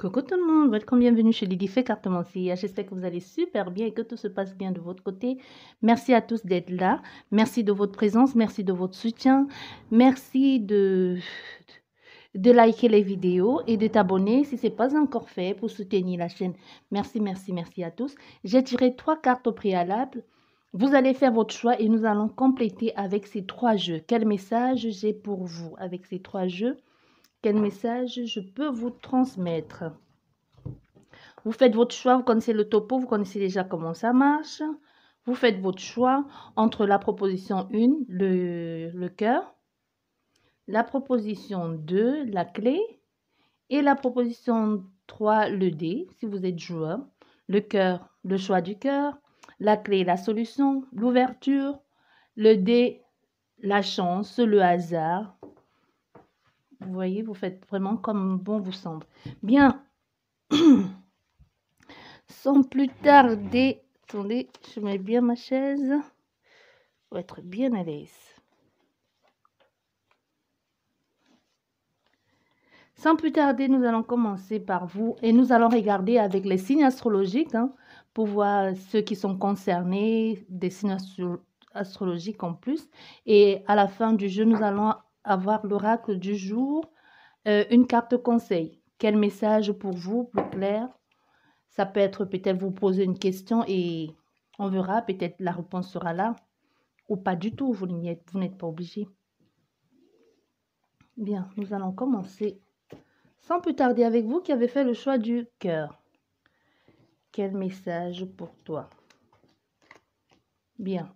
Coucou tout le monde, welcome, bienvenue chez Lydie Fait Cartomancia. J'espère que vous allez super bien et que tout se passe bien de votre côté. Merci à tous d'être là. Merci de votre présence, merci de votre soutien. Merci de liker les vidéos et de t'abonner si ce n'est pas encore fait pour soutenir la chaîne. Merci, merci, merci à tous. J'ai tiré 3 cartes au préalable. Vous allez faire votre choix et nous allons compléter avec ces 3 jeux. Quel message j'ai pour vous avec ces 3 jeux? Quel message je peux vous transmettre? Vous faites votre choix, vous connaissez le topo, vous connaissez déjà comment ça marche. Vous faites votre choix entre la proposition 1, le cœur, la proposition 2, la clé, et la proposition 3, le dé, si vous êtes joueur. Le cœur, le choix du cœur, la clé, la solution, l'ouverture, le dé, la chance, le hasard. Vous voyez, vous faites vraiment comme bon vous semble. Bien. Sans plus tarder, attendez, je mets bien ma chaise pour être bien à l'aise. Sans plus tarder, nous allons commencer par vous et nous allons regarder avec les signes astrologiques pour voir ceux qui sont concernés, des signes astrologiques en plus. Et à la fin du jeu, nous allons avoir l'oracle du jour, une carte conseil. Quel message pour vous, plus clair? Ça peut être peut-être vous poser une question et on verra, peut-être la réponse sera là ou pas du tout, vous n'êtes pas obligé. Bien, nous allons commencer sans plus tarder avec vous qui avez fait le choix du cœur. Quel message pour toi? Bien.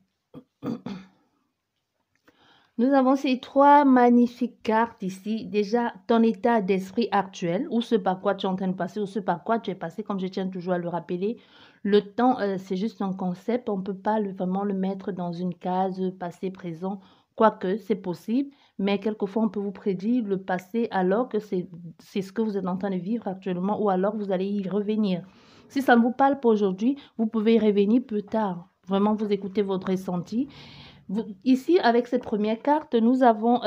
Nous avons ces 3 magnifiques cartes ici. Déjà, ton état d'esprit actuel, ou ce par quoi tu es en train de passer, ou ce par quoi tu es passé, comme je tiens toujours à le rappeler. Le temps, c'est juste un concept. On ne peut pas vraiment le mettre dans une case passé, présent, quoique c'est possible. Mais quelquefois, on peut vous prédire le passé alors que c'est ce que vous êtes en train de vivre actuellement, ou alors vous allez y revenir. Si ça ne vous parle pas aujourd'hui, vous pouvez y revenir plus tard. Vraiment, vous écoutez votre ressenti. Ici, avec cette première carte, nous avons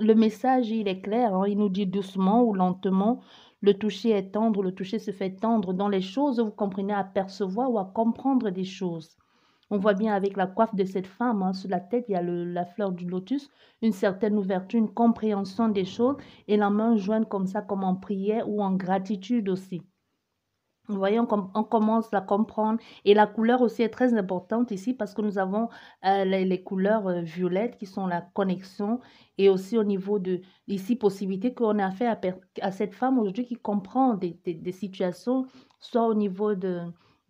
le message, il est clair, il nous dit doucement ou lentement, le toucher est tendre, le toucher se fait tendre dans les choses, vous comprenez, à percevoir ou à comprendre des choses. On voit bien avec la coiffe de cette femme, sur la tête, il y a la fleur du lotus, une certaine ouverture, une compréhension des choses et la main jointe comme ça, comme en prière ou en gratitude aussi. Vous voyez, on commence à comprendre. Et la couleur aussi est très importante ici parce que nous avons les couleurs violettes qui sont la connexion. Et aussi au niveau de, ici, possibilité qu'on a fait à cette femme aujourd'hui qui comprend des situations, soit au niveau de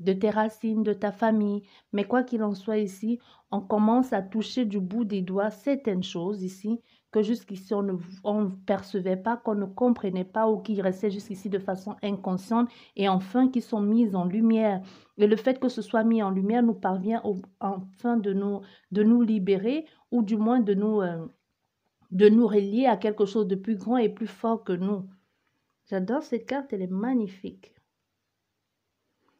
tes racines, de ta famille. Mais quoi qu'il en soit ici, on commence à toucher du bout des doigts certaines choses ici que jusqu'ici on ne percevait pas, qu'on ne comprenait pas ou qui restaient jusqu'ici de façon inconsciente et enfin qui sont mises en lumière. Et le fait que ce soit mis en lumière nous parvient enfin de nous libérer ou du moins de nous relier à quelque chose de plus grand et plus fort que nous. J'adore cette carte, elle est magnifique.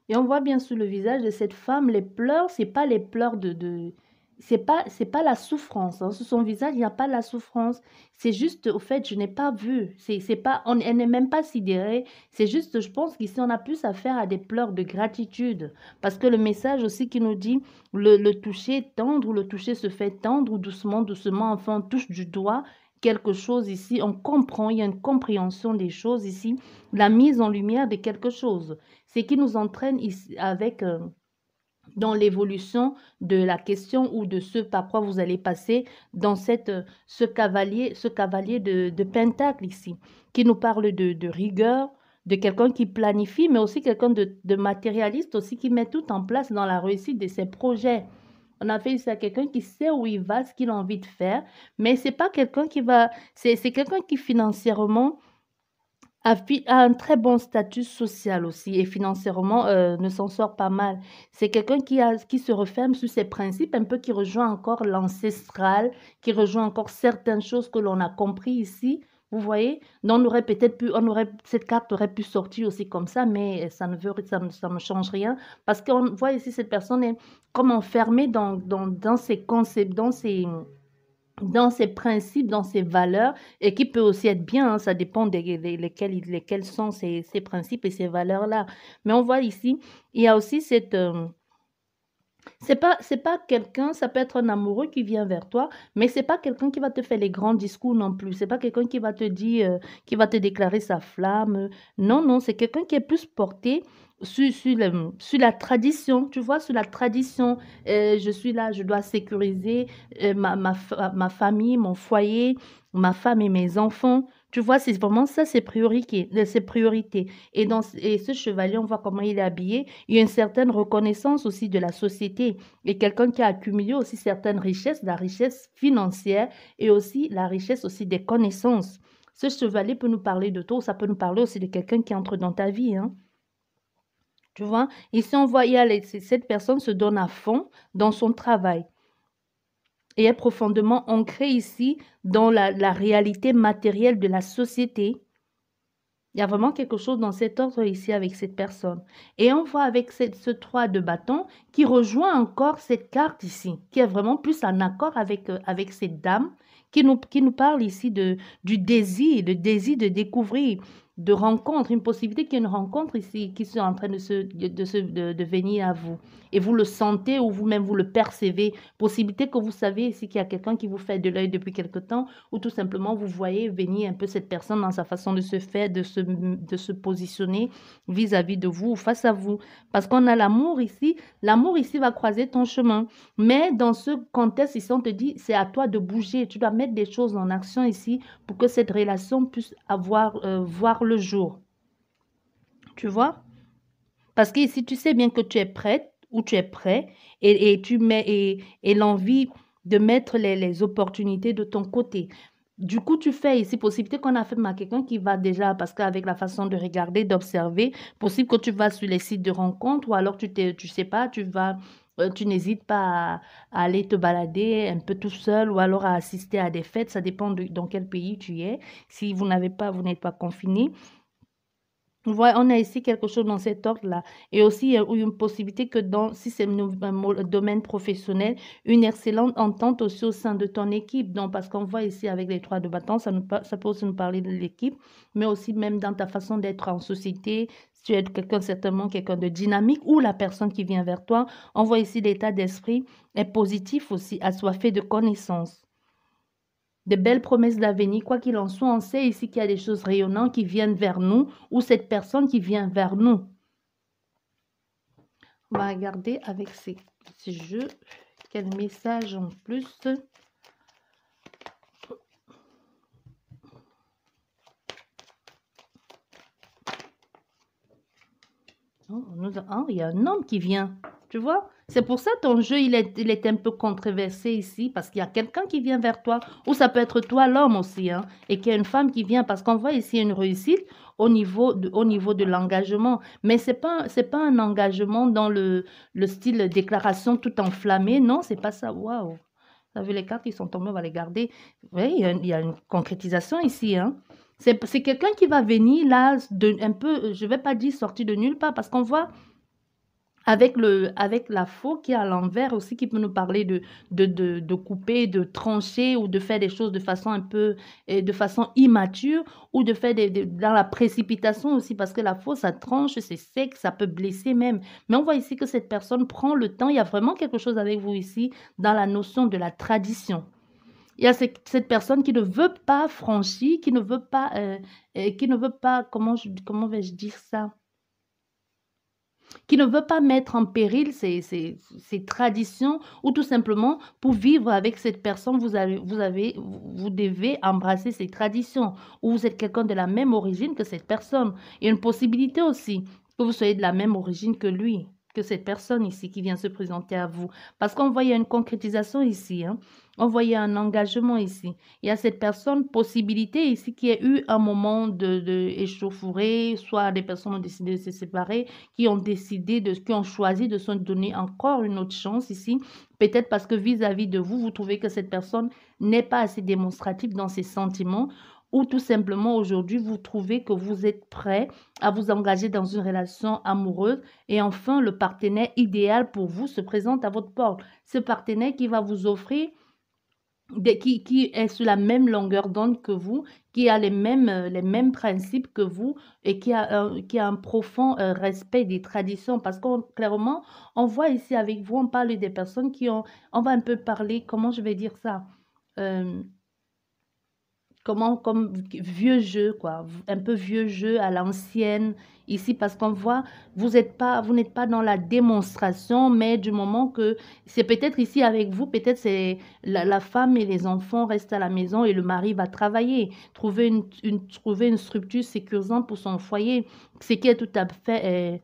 Et on voit bien sur le visage de cette femme, les pleurs, ce n'est pas les pleurs c'est pas la souffrance. Sur son visage, il n'y a pas la souffrance. C'est juste, au fait, je n'ai pas vu. Elle n'est même pas sidérée. C'est juste, je pense qu'ici, on a plus affaire à des pleurs de gratitude. Parce que le message aussi qui nous dit, le toucher tendre, ou le toucher se fait tendre, ou doucement, doucement, enfin, on touche du doigt quelque chose ici. On comprend, il y a une compréhension des choses ici. La mise en lumière de quelque chose. C'est qui nous entraîne ici avec... dans l'évolution de la question ou de ce par quoi vous allez passer dans ce cavalier de Pentacle ici, qui nous parle de rigueur, de quelqu'un qui planifie, mais aussi quelqu'un de matérialiste aussi, qui met tout en place dans la réussite de ses projets. On a fait ici à quelqu'un qui sait où il va, ce qu'il a envie de faire, mais c'est pas quelqu'un qui va... C'est quelqu'un qui financièrement a un très bon statut social aussi et financièrement ne s'en sort pas mal. C'est quelqu'un qui se referme sur ses principes, un peu qui rejoint encore l'ancestral, qui rejoint encore certaines choses que l'on a compris ici. Vous voyez, donc cette carte aurait pu sortir aussi comme ça, mais ça ne change rien parce qu'on voit ici cette personne est comme enfermée dans ses concepts, dans ses principes, dans ses valeurs, et qui peut aussi être bien, hein, ça dépend lesquels sont ces principes et ces valeurs-là. Mais on voit ici, il y a aussi cette... c'est pas quelqu'un, ça peut être un amoureux qui vient vers toi, mais c'est pas quelqu'un qui va te faire les grands discours non plus. C'est pas quelqu'un qui va te dire, qui va te déclarer sa flamme. Non, non, c'est quelqu'un qui est plus porté sur la tradition, tu vois, sur la tradition. Je suis là, je dois sécuriser ma famille, mon foyer, ma femme et mes enfants. Tu vois, c'est vraiment ça, ses priorités, ses priorités. Et ce chevalier, on voit comment il est habillé. Il y a une certaine reconnaissance aussi de la société et quelqu'un qui a accumulé aussi certaines richesses, la richesse financière et aussi la richesse aussi des connaissances. Ce chevalier peut nous parler de tout, ça peut nous parler aussi de quelqu'un qui entre dans ta vie, hein. Tu vois, ici on voit, cette personne se donne à fond dans son travail et est profondément ancrée ici dans la réalité matérielle de la société. Il y a vraiment quelque chose dans cet ordre ici avec cette personne. Et on voit avec ce 3 de bâton qui rejoint encore cette carte ici, qui est vraiment plus en accord avec cette dame qui nous parle ici du désir, le désir de découvrir, de rencontre, une possibilité qu'il y ait une rencontre ici qui soit en train de venir à vous. Et vous le sentez ou vous-même vous le percevez. Possibilité que vous savez ici qu'il y a quelqu'un qui vous fait de l'œil depuis quelque temps ou tout simplement vous voyez venir un peu cette personne dans sa façon de se faire, de se positionner vis-à-vis de vous ou face à vous. Parce qu'on a l'amour ici va croiser ton chemin. Mais dans ce contexte ici, on te dit, c'est à toi de bouger. Tu dois mettre des choses en action ici pour que cette relation puisse voir le jour. Tu vois? Parce que ici, tu sais bien que tu es prête ou tu es prêt et tu mets et l'envie de mettre les opportunités de ton côté. Du coup, tu fais ici, possibilité qu'on a fait à quelqu'un qui va déjà, parce qu'avec la façon de regarder, d'observer, possible que tu vas sur les sites de rencontres ou alors tu sais pas, tu n'hésites pas à aller te balader un peu tout seul ou alors à assister à des fêtes, ça dépend dans quel pays tu es. Si vous n'êtes pas confiné. Ouais, on a ici quelque chose dans cet ordre-là. Et aussi, il y a eu une possibilité que si c'est un domaine professionnel, une excellente entente aussi au sein de ton équipe. Donc, parce qu'on voit ici avec les 3 de bâton, ça peut aussi nous parler de l'équipe, mais aussi même dans ta façon d'être en société, si tu es certainement quelqu'un de dynamique ou la personne qui vient vers toi, on voit ici l'état d'esprit est positif aussi, assoiffé de connaissances. De belles promesses d'avenir, quoi qu'il en soit, on sait ici qu'il y a des choses rayonnantes qui viennent vers nous ou cette personne qui vient vers nous. On va regarder avec ces jeux quel message en plus. Il y a un homme qui vient, tu vois. C'est pour ça ton jeu, il est un peu controversé ici, parce qu'il y a quelqu'un qui vient vers toi, ou ça peut être toi l'homme aussi, hein, et qu'il y a une femme qui vient, parce qu'on voit ici une réussite au niveau de l'engagement. Mais c'est pas un engagement dans le style déclaration tout enflammé, non, c'est pas ça, waouh. Vous avez les cartes qui sont tombées, on va les garder. Oui, il y a une concrétisation ici, hein. C'est quelqu'un qui va venir là, un peu, je ne vais pas dire sorti de nulle part, parce qu'on voit avec la faux qui est à l'envers aussi, qui peut nous parler de couper, de trancher ou de faire des choses de façon un peu, de façon immature ou de faire dans la précipitation aussi, parce que la faux, ça tranche, c'est sec, ça peut blesser même. Mais on voit ici que cette personne prend le temps, il y a vraiment quelque chose avec vous ici dans la notion de la tradition. Il y a cette personne qui ne veut pas franchir, qui ne veut pas, comment vais-je dire ça? Qui ne veut pas mettre en péril ses traditions ou tout simplement pour vivre avec cette personne, vous devez embrasser ses traditions ou vous êtes quelqu'un de la même origine que cette personne. Il y a une possibilité aussi que vous soyez de la même origine que lui, que cette personne ici qui vient se présenter à vous. Parce qu'on voit, il y a une concrétisation ici, hein. On voit, il y a un engagement ici. Il y a cette personne, possibilité ici, qui a eu un moment de échauffourée, soit des personnes ont décidé de se séparer, qui ont choisi de se donner encore une autre chance ici. Peut-être parce que vis-à-vis de vous, vous trouvez que cette personne n'est pas assez démonstrative dans ses sentiments ou tout simplement aujourd'hui, vous trouvez que vous êtes prêt à vous engager dans une relation amoureuse et enfin, le partenaire idéal pour vous se présente à votre porte. Ce partenaire qui va vous offrir qui est sur la même longueur d'onde que vous, qui a les mêmes principes que vous et qui a un profond respect des traditions. Parce qu'on clairement, on voit ici avec vous, on parle des personnes qui ont, on va un peu parler, comment je vais dire ça? Euh, Comment, comme vieux jeu, quoi, un peu vieux jeu à l'ancienne ici, parce qu'on voit, vous n'êtes pas dans la démonstration, mais du moment que c'est peut-être ici avec vous, peut-être c'est la femme et les enfants restent à la maison et le mari va travailler, trouver une structure sécurisante pour son foyer, ce qui est tout à fait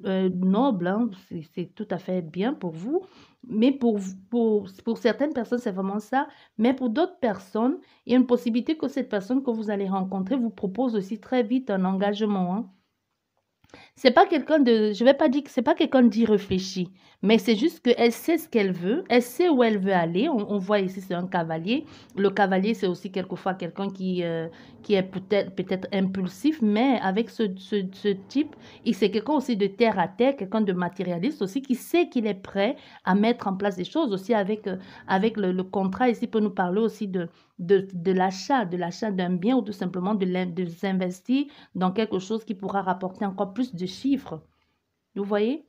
noble, hein, c'est tout à fait bien pour vous. Mais pour certaines personnes, c'est vraiment ça. Mais pour d'autres personnes, il y a une possibilité que cette personne que vous allez rencontrer vous propose aussi très vite un engagement, hein. C'est pas quelqu'un de, je vais pas dire que c'est pas quelqu'un d'irréfléchi, mais c'est juste qu'elle sait ce qu'elle veut, elle sait où elle veut aller. On voit ici, c'est un cavalier. Le cavalier, c'est aussi quelquefois quelqu'un qui est peut-être impulsif, mais avec ce type, c'est quelqu'un aussi de terre à terre, quelqu'un de matérialiste aussi, qui sait qu'il est prêt à mettre en place des choses aussi avec le contrat. Ici, peut nous parler aussi de l'achat d'un bien ou tout simplement de s'investir dans quelque chose qui pourra rapporter encore plus de chiffres. Vous voyez?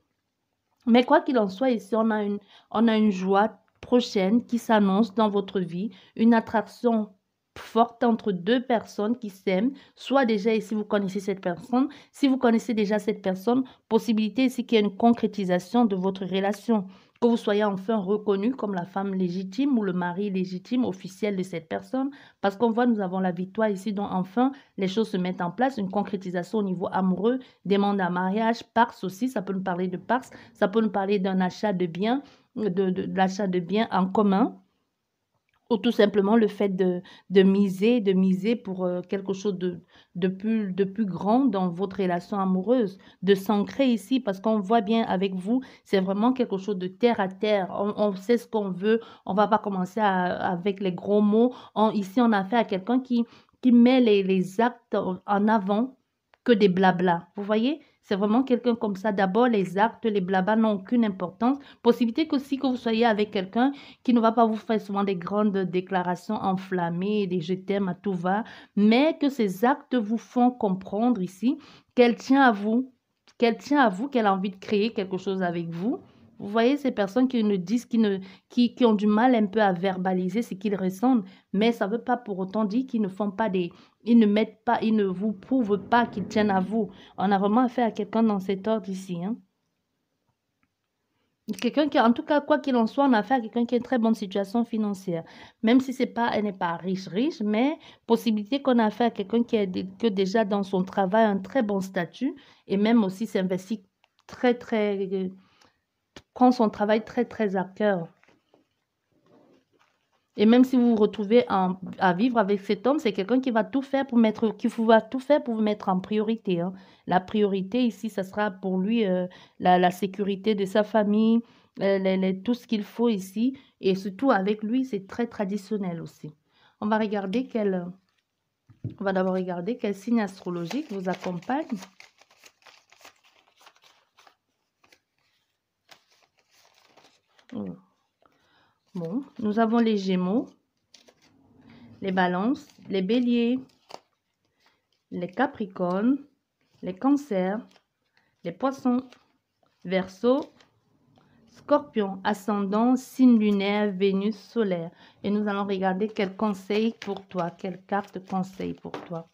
Mais quoi qu'il en soit, ici, on a une joie prochaine qui s'annonce dans votre vie, une attraction forte entre deux personnes qui s'aiment, soit déjà ici vous connaissez cette personne, si vous connaissez déjà cette personne, possibilité ici qu'il y ait une concrétisation de votre relation, que vous soyez enfin reconnu comme la femme légitime ou le mari légitime officiel de cette personne, parce qu'on voit, nous avons la victoire ici, donc enfin les choses se mettent en place, une concrétisation au niveau amoureux, demande en mariage, Pars aussi, ça peut nous parler de Pars, ça peut nous parler d'un achat de biens, de l'achat de biens en commun, ou tout simplement le fait de miser pour quelque chose de plus grand dans votre relation amoureuse, de s'ancrer ici, parce qu'on voit bien avec vous, c'est vraiment quelque chose de terre à terre. On sait ce qu'on veut, on va pas commencer avec les gros mots. Ici, on a affaire à quelqu'un qui met les actes en avant que des blablas. Vous voyez? C'est vraiment quelqu'un comme ça. D'abord, les actes, les blablas n'ont aucune importance. Possibilité qu'aussi que vous soyez avec quelqu'un qui ne va pas vous faire souvent des grandes déclarations enflammées, des je t'aime à tout va, mais que ces actes vous font comprendre ici qu'elle tient à vous, qu'elle a envie de créer quelque chose avec vous. Vous voyez ces personnes qui ne disent, qui ont du mal un peu à verbaliser ce qu'ils ressentent, mais ça ne veut pas pour autant dire qu'ils ne font pas ils ne mettent pas, ils ne vous prouvent pas qu'ils tiennent à vous. On a vraiment affaire à quelqu'un dans cet ordre ici, hein. Quelqu'un qui, en tout cas, quoi qu'il en soit, on a affaire à quelqu'un qui a une très bonne situation financière. Même si c'est pas, elle n'est pas riche, riche, mais possibilité qu'on a affaire à quelqu'un que déjà dans son travail, un très bon statut et même aussi s'investit prend son travail très, très à cœur. Et même si vous vous retrouvez à vivre avec cet homme, c'est quelqu'un qui va tout faire va tout faire pour vous mettre en priorité, hein. La priorité ici, ça sera pour lui la sécurité de sa famille, tout ce qu'il faut ici. Et surtout avec lui, c'est très traditionnel aussi. On va regarder on va d'abord regarder quel signe astrologique vous accompagne. Bon, nous avons les Gémeaux, les Balances, les Béliers, les Capricornes, les Cancers, les Poissons, Verseau, Scorpion, ascendant, signe lunaire, Vénus, solaire. Et nous allons regarder quel conseil pour toi, quelle carte conseil pour toi.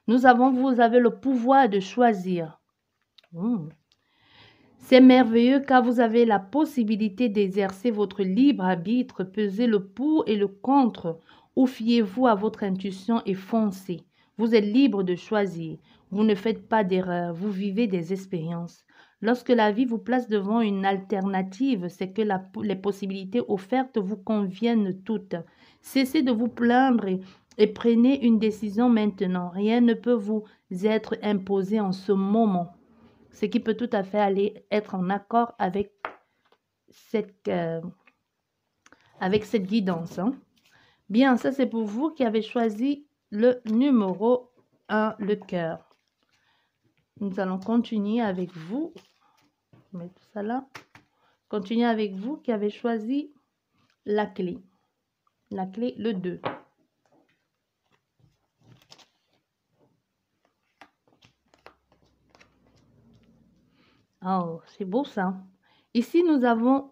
Vous avez le pouvoir de choisir. C'est merveilleux car vous avez la possibilité d'exercer votre libre arbitre, peser le pour et le contre, ou fiez-vous à votre intuition et foncez. Vous êtes libre de choisir. Vous ne faites pas d'erreur, vous vivez des expériences. Lorsque la vie vous place devant une alternative, c'est que les possibilités offertes vous conviennent toutes. Cessez de vous plaindre et prenez une décision maintenant. Rien ne peut vous être imposé en ce moment. Ce qui peut tout à fait aller être en accord avec cette guidance, hein. Bien, ça c'est pour vous qui avez choisi le numéro 1, le cœur. Nous allons continuer avec vous. Je mets tout ça là. Continuer avec vous qui avez choisi la clé. La clé, le 2. Oh, c'est beau ça. Ici, nous avons...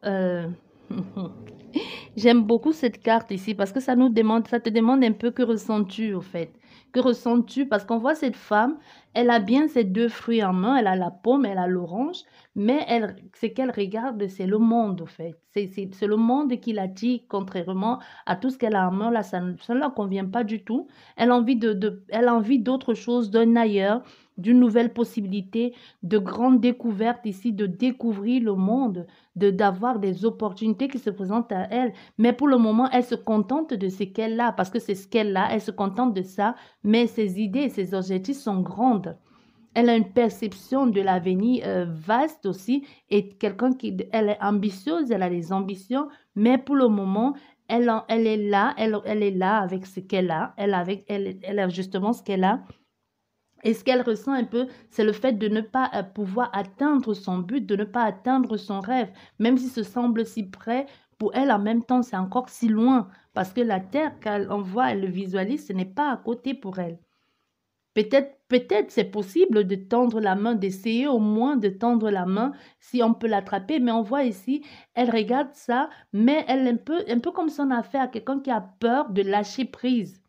J'aime beaucoup cette carte ici parce que ça nous demande, ça te demande un peu que ressens-tu au fait. Que ressens-tu? Parce qu'on voit cette femme, elle a bien ces deux fruits en main, elle a la pomme, elle a l'orange, mais elle, ce qu'elle regarde, c'est le monde au fait. C'est le monde qui l'attire contrairement à tout ce qu'elle a en main. Là, ça ne la convient pas du tout. Elle a envie elle a envie d'autre chose, d'un ailleurs, d'une nouvelle possibilité, de grandes découvertes ici, de découvrir le monde, d'avoir des opportunités qui se présentent à elle. Mais pour le moment, elle se contente de ce qu'elle a, parce que c'est ce qu'elle a, elle se contente de ça, mais ses idées, ses objectifs sont grandes. Elle a une perception de l'avenir vaste aussi, et quelqu'un qui, elle est ambitieuse, elle a des ambitions, mais pour le moment, elle est là, elle est là avec ce qu'elle a, elle a justement ce qu'elle a, et ce qu'elle ressent un peu, c'est le fait de ne pas pouvoir atteindre son but, de ne pas atteindre son rêve, même si ce semble si près, pour elle en même temps, c'est encore si loin, parce que la terre qu'elle envoie, elle le visualise, ce n'est pas à côté pour elle. Peut-être c'est possible de tendre la main, d'essayer au moins de tendre la main si on peut l'attraper, mais on voit ici, elle regarde ça, mais elle est un peu comme si on a affaire à quelqu'un qui a peur de lâcher prise.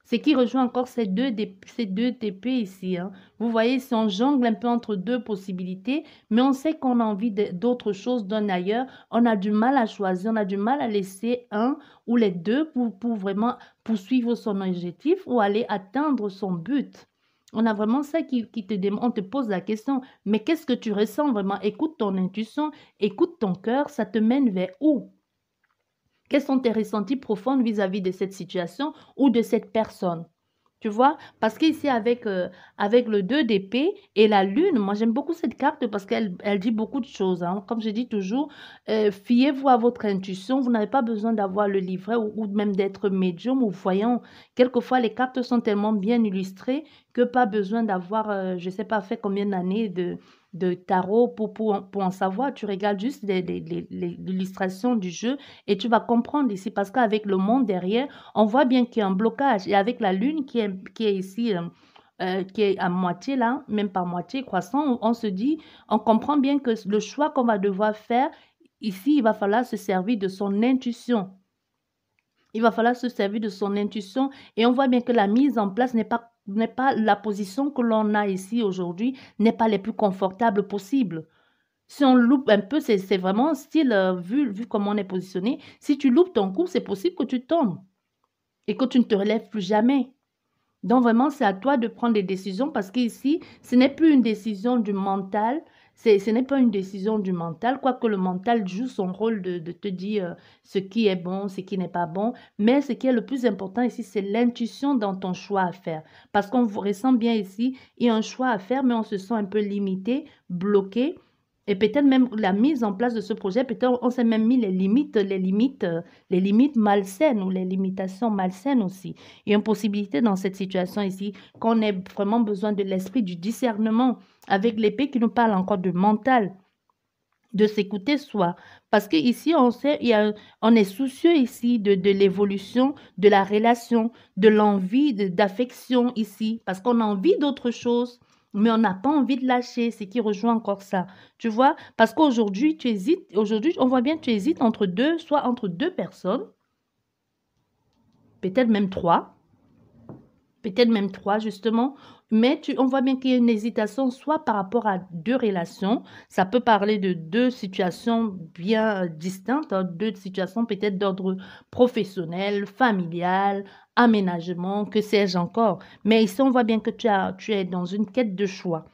Ce qui rejoint encore ces deux TP ici, hein. Vous voyez, si on jongle un peu entre deux possibilités, mais on sait qu'on a envie d'autre chose d'un ailleurs, on a du mal à choisir, on a du mal à laisser un ou les deux pour vraiment poursuivre son objectif ou aller atteindre son but. On a vraiment ça qui te demande, on te pose la question, mais qu'est-ce que tu ressens vraiment? Écoute ton intuition, écoute ton cœur, ça te mène vers où? Quels sont tes ressentis profonds vis-à-vis de cette situation ou de cette personne? Tu vois? Parce qu'ici, avec le 2 d'épée et la lune, moi j'aime beaucoup cette carte parce qu'elle dit beaucoup de choses, hein. Comme je dis toujours, fiez-vous à votre intuition. Vous n'avez pas besoin d'avoir le livret ou même d'être médium ou voyant. Quelquefois, les cartes sont tellement bien illustrées que pas besoin d'avoir, je ne sais pas, fait combien d'années de tarot pour en savoir. Tu regardes juste l'illustration du jeu et tu vas comprendre ici parce qu'avec le monde derrière, on voit bien qu'il y a un blocage. Et avec la lune qui est ici, qui est à moitié là, même pas moitié, croissant, on se dit, on comprend bien que le choix qu'on va devoir faire, ici, il va falloir se servir de son intuition. Il va falloir se servir de son intuition et on voit bien que la mise en place n'est pas la position que l'on a ici aujourd'hui, n'est pas les plus confortables possibles. Si on loupe un peu, c'est vraiment style, vu comment on est positionné. Si tu loupes ton coup, c'est possible que tu tombes et que tu ne te relèves plus jamais. Donc vraiment, c'est à toi de prendre des décisions parce qu'ici, ce n'est plus une décision du mental, ce n'est pas une décision du mental, quoique le mental joue son rôle de te dire ce qui est bon, ce qui n'est pas bon. Mais ce qui est le plus important ici, c'est l'intuition dans ton choix à faire. Parce qu'on vous ressent bien ici, il y a un choix à faire, mais on se sent un peu limité, bloqué. Et peut-être même la mise en place de ce projet, peut-être on s'est même mis les limites malsaines ou les limitations malsaines aussi. Il y a une possibilité dans cette situation ici qu'on ait vraiment besoin de l'esprit du discernement avec l'épée qui nous parle encore de mental, de s'écouter soi. Parce qu'ici, on sait, on est soucieux ici de l'évolution, de la relation, de l'envie, d'affection ici, parce qu'on a envie d'autre chose. Mais on n'a pas envie de lâcher, ce qui rejoint encore ça. Tu vois? Parce qu'aujourd'hui, tu hésites. Aujourd'hui, on voit bien que tu hésites entre deux, soit entre deux personnes, peut-être même trois. Peut-être même trois, justement. Mais on voit bien qu'il y a une hésitation, soit par rapport à deux relations. Ça peut parler de deux situations bien distinctes, hein, deux situations peut-être d'ordre professionnel, familial, aménagement, que sais-je encore. Mais ici, on voit bien que tu es dans une quête de choix.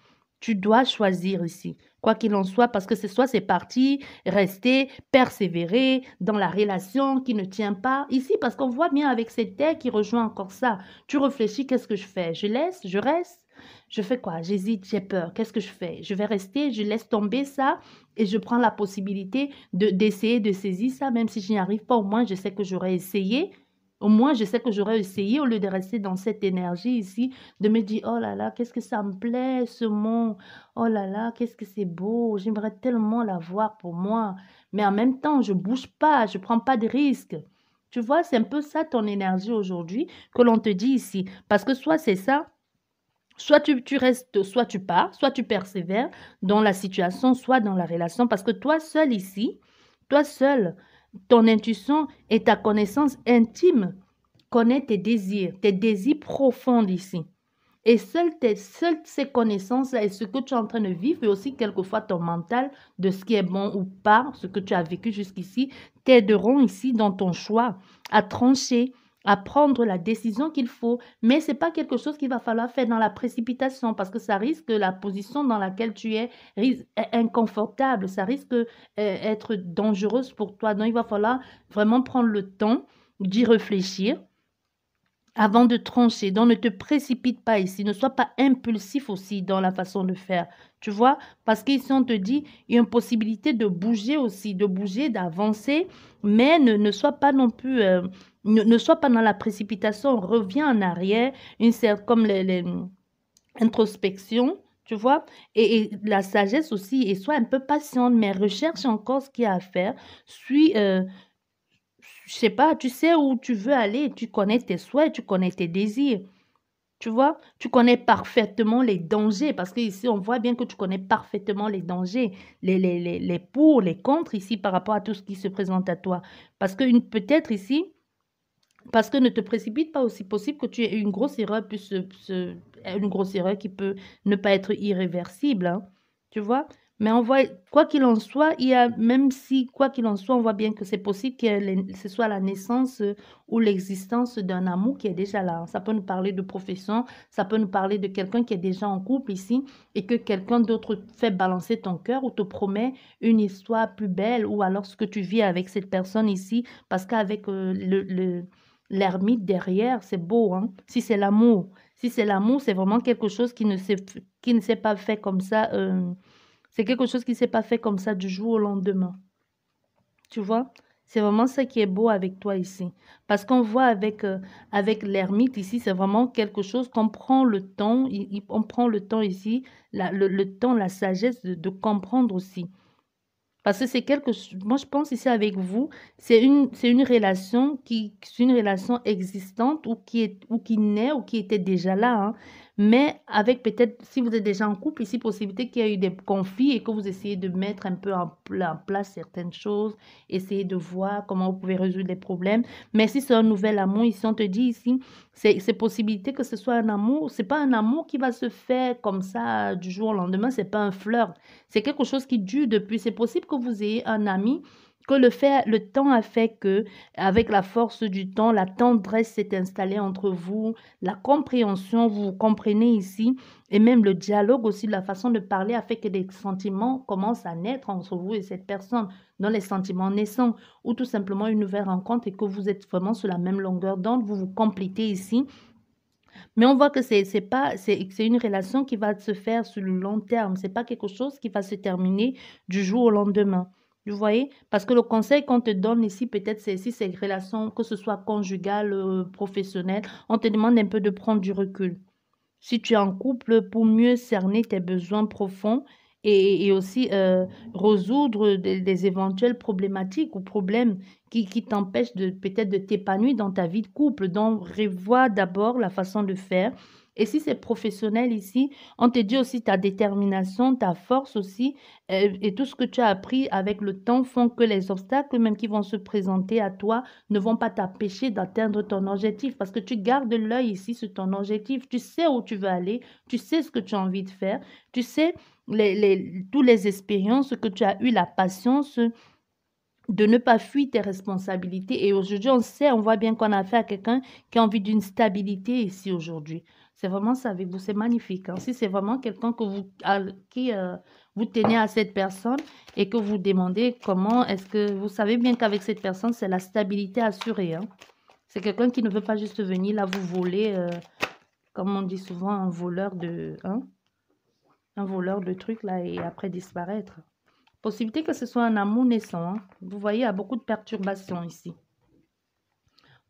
Tu dois choisir ici, quoi qu'il en soit, parce que c'est parti, rester, persévérer dans la relation qui ne tient pas. Ici, parce qu'on voit bien avec cette terre qui rejoint encore ça. Tu réfléchis, qu'est-ce que je fais? Je laisse, je reste? Je fais quoi? J'hésite, j'ai peur. Qu'est-ce que je fais? Je vais rester, je laisse tomber ça et je prends la possibilité d'essayer de saisir ça, même si je n'y arrive pas. Au moins, je sais que j'aurais essayé. Au moins, je sais que j'aurais essayé au lieu de rester dans cette énergie ici, de me dire, oh là là, qu'est-ce que ça me plaît, ce monde. Oh là là, qu'est-ce que c'est beau. J'aimerais tellement l'avoir pour moi. Mais en même temps, je bouge pas, je prends pas de risques. Tu vois, c'est un peu ça ton énergie aujourd'hui que l'on te dit ici. Parce que soit c'est ça, soit tu restes, soit tu pars, soit tu persévères dans la situation, soit dans la relation. Parce que toi seul ici, toi seul, ton intuition et ta connaissance intime connaît tes désirs profonds ici. Et seules ces connaissances-là et ce que tu es en train de vivre, et aussi quelquefois ton mental de ce qui est bon ou pas, ce que tu as vécu jusqu'ici, t'aideront ici dans ton choix à trancher, à prendre la décision qu'il faut. Mais ce n'est pas quelque chose qu'il va falloir faire dans la précipitation parce que ça risque, la position dans laquelle tu es est inconfortable, ça risque d'être dangereuse pour toi. Donc, il va falloir vraiment prendre le temps d'y réfléchir avant de trancher. Donc, ne te précipite pas ici. Ne sois pas impulsif aussi dans la façon de faire. Tu vois? Parce qu'ici, on te dit, il y a une possibilité de bouger aussi, de bouger, d'avancer, mais ne sois pas non plus, ne sois pas dans la précipitation. Reviens en arrière, comme introspection. Tu vois? Et la sagesse aussi, et sois un peu patiente, mais recherche encore ce qu'il y a à faire. Suis, je sais pas, tu sais où tu veux aller, tu connais tes souhaits, tu connais tes désirs. Tu vois, tu connais parfaitement les dangers, parce qu'ici, on voit bien que tu connais parfaitement les dangers, les pour, les contre ici par rapport à tout ce qui se présente à toi. Parce que peut-être ici, parce que ne te précipite pas aussi possible que tu aies une grosse erreur, une grosse erreur qui peut ne pas être irréversible, hein, tu vois. Mais on voit, quoi qu'il en soit, même si, quoi qu'il en soit, on voit bien que c'est possible que ce soit la naissance ou l'existence d'un amour qui est déjà là, hein. Ça peut nous parler de profession, ça peut nous parler de quelqu'un qui est déjà en couple ici et que quelqu'un d'autre fait balancer ton cœur ou te promet une histoire plus belle ou alors ce que tu vis avec cette personne ici, parce qu'avec l'ermite derrière, c'est beau, hein. Si c'est l'amour, c'est vraiment quelque chose qui ne s'est pas fait comme ça. C'est quelque chose qui ne s'est pas fait comme ça du jour au lendemain. Tu vois? C'est vraiment ça qui est beau avec toi ici. Parce qu'on voit avec l'ermite ici, c'est vraiment quelque chose qu'on prend le temps, on prend le temps ici, le temps, la sagesse de comprendre aussi. Parce que c'est quelque chose, moi je pense ici avec vous, c'est une relation c'est une relation existante ou qui naît ou qui était déjà là, hein. Mais avec peut-être, si vous êtes déjà en couple, ici, possibilité qu'il y ait eu des conflits et que vous essayez de mettre un peu en place certaines choses, essayer de voir comment vous pouvez résoudre les problèmes. Mais si c'est un nouvel amour, ici, on te dit ici, c'est possibilité que ce soit un amour, c'est pas un amour qui va se faire comme ça du jour au lendemain, c'est pas un flirt. C'est quelque chose qui dure depuis. C'est possible que vous ayez un ami, que le temps a fait que, avec la force du temps, la tendresse s'est installée entre vous, la compréhension, vous vous comprenez ici, et même le dialogue aussi, la façon de parler a fait que des sentiments commencent à naître entre vous et cette personne, dans les sentiments naissants, ou tout simplement une nouvelle rencontre et que vous êtes vraiment sur la même longueur d'onde, vous vous complétez ici. Mais on voit que c'est une relation qui va se faire sur le long terme. C'est pas quelque chose qui va se terminer du jour au lendemain. Vous voyez? Parce que le conseil qu'on te donne ici, peut-être, c'est si c'est une relation, que ce soit conjugale, professionnelle, on te demande un peu de prendre du recul. Si tu es en couple, pour mieux cerner tes besoins profonds et aussi résoudre des éventuelles problématiques ou problèmes qui t'empêchent peut-être de t'épanouir dans ta vie de couple. Donc, revois d'abord la façon de faire. Et si c'est professionnel ici, on te dit aussi ta détermination, ta force aussi, et tout ce que tu as appris avec le temps font que les obstacles même qui vont se présenter à toi ne vont pas t'empêcher d'atteindre ton objectif parce que tu gardes l'œil ici sur ton objectif. Tu sais où tu veux aller, tu sais ce que tu as envie de faire, tu sais toutes les expériences que tu as eu, la patience de ne pas fuir tes responsabilités. Et aujourd'hui, on sait, on voit bien qu'on a affaire à quelqu'un qui a envie d'une stabilité ici aujourd'hui. C'est vraiment ça avec vous, c'est magnifique, hein. Si c'est vraiment quelqu'un qui vous tenez à cette personne et que vous demandez comment est-ce que vous savez bien qu'avec cette personne, c'est la stabilité assurée, hein. C'est quelqu'un qui ne veut pas juste venir là vous voler, comme on dit souvent, un voleur de trucs là et après disparaître. Possibilité que ce soit un amour naissant, hein. Vous voyez, il y a beaucoup de perturbations ici.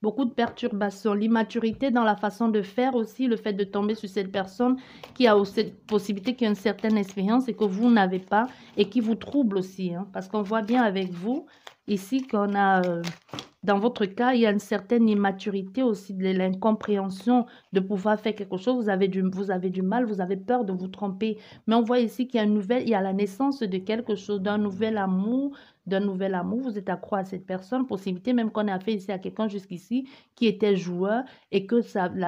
Beaucoup de perturbations. L'immaturité dans la façon de faire aussi, le fait de tomber sur cette personne qui a aussi cette possibilité, qui a une certaine expérience et que vous n'avez pas et qui vous trouble aussi, hein. Parce qu'on voit bien avec vous ici qu'on a dans votre cas, il y a une certaine immaturité aussi, de l'incompréhension de pouvoir faire quelque chose. Vous avez du mal, vous avez peur de vous tromper. Mais on voit ici qu'il y a il y a la naissance de quelque chose, d'un nouvel amour, d'un nouvel amour. Vous êtes accro à cette personne, possibilité même qu'on a fait ici à quelqu'un jusqu'ici qui était joueur et que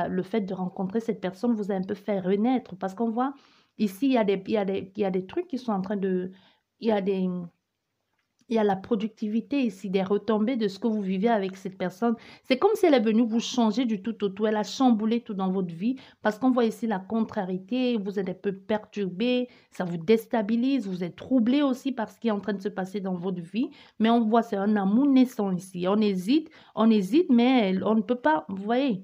le fait de rencontrer cette personne vous a un peu fait renaître. Parce qu'on voit ici, il y a des trucs qui sont en train de... Il y a des... Il y a la productivité ici, des retombées de ce que vous vivez avec cette personne. C'est comme si elle est venue vous changer du tout au tout. Elle a chamboulé tout dans votre vie parce qu'on voit ici la contrariété. Vous êtes un peu perturbé, ça vous déstabilise, vous êtes troublé aussi par ce qui est en train de se passer dans votre vie. Mais on voit, c'est un amour naissant ici. On hésite, mais on ne peut pas, vous voyez.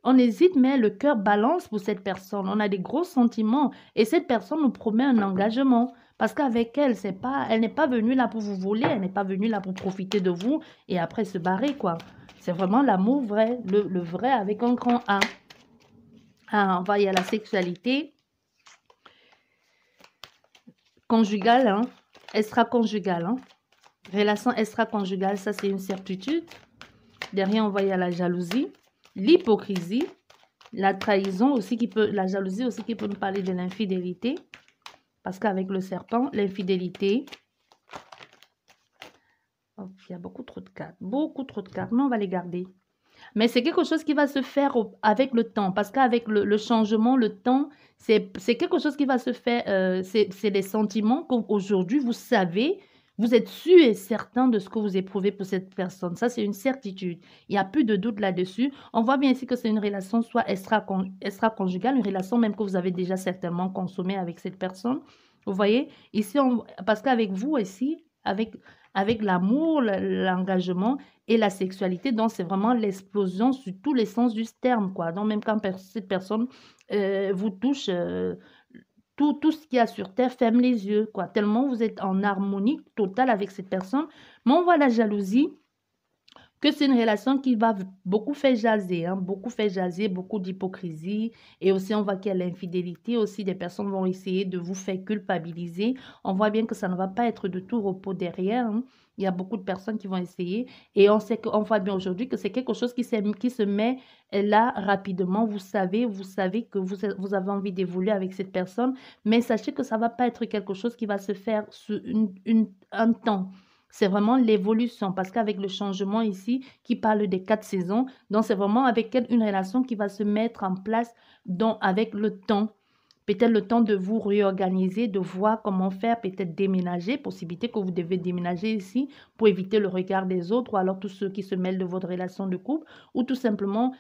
On hésite, mais le cœur balance pour cette personne. On a des gros sentiments et cette personne nous promet un engagement. Parce qu'avec elle, elle n'est pas venue là pour vous voler, elle n'est pas venue là pour profiter de vous et après se barrer, quoi. C'est vraiment l'amour vrai, le vrai avec un grand A. Ah, on va y à la sexualité conjugale, hein, extra-conjugale. Hein. Relation extra-conjugale, ça c'est une certitude. Derrière, on va y à la jalousie, l'hypocrisie, la trahison aussi la jalousie aussi qui peut nous parler de l'infidélité. Parce qu'avec le serpent, l'infidélité, oh, il y a beaucoup trop de cartes, mais on va les garder. Mais c'est quelque chose qui va se faire avec le temps, parce qu'avec le changement, le temps, c'est quelque chose qui va se faire, c'est des sentiments qu'aujourd'hui, vous savez, vous êtes sûr et certain de ce que vous éprouvez pour cette personne. Ça, c'est une certitude. Il n'y a plus de doute là-dessus. On voit bien ici que c'est une relation soit extra-conjugale, une relation même que vous avez déjà certainement consommée avec cette personne. Vous voyez, ici, parce qu'avec vous ici, avec l'amour, l'engagement et la sexualité, donc c'est vraiment l'explosion sur tous les sens du terme, quoi. Donc même quand cette personne vous touche, tout ce qu'il y a sur terre ferme les yeux, quoi. Tellement vous êtes en harmonie totale avec cette personne. Mais on voit la jalousie, que c'est une relation qui va beaucoup faire jaser, hein, beaucoup d'hypocrisie. Et aussi, on voit qu'il y a l'infidélité aussi. Des personnes vont essayer de vous faire culpabiliser. On voit bien que ça ne va pas être de tout repos derrière. Hein. Il y a beaucoup de personnes qui vont essayer. Et on voit bien aujourd'hui que c'est quelque chose qui se met là rapidement. Vous savez que vous avez envie d'évoluer avec cette personne. Mais sachez que ça ne va pas être quelque chose qui va se faire sur un temps. C'est vraiment l'évolution parce qu'avec le changement ici qui parle des 4 saisons, donc c'est vraiment avec une relation qui va se mettre en place avec le temps. Peut-être le temps de vous réorganiser, de voir comment faire, peut-être déménager, possibilité que vous devez déménager ici pour éviter le regard des autres ou alors tous ceux qui se mêlent de votre relation de couple ou tout simplement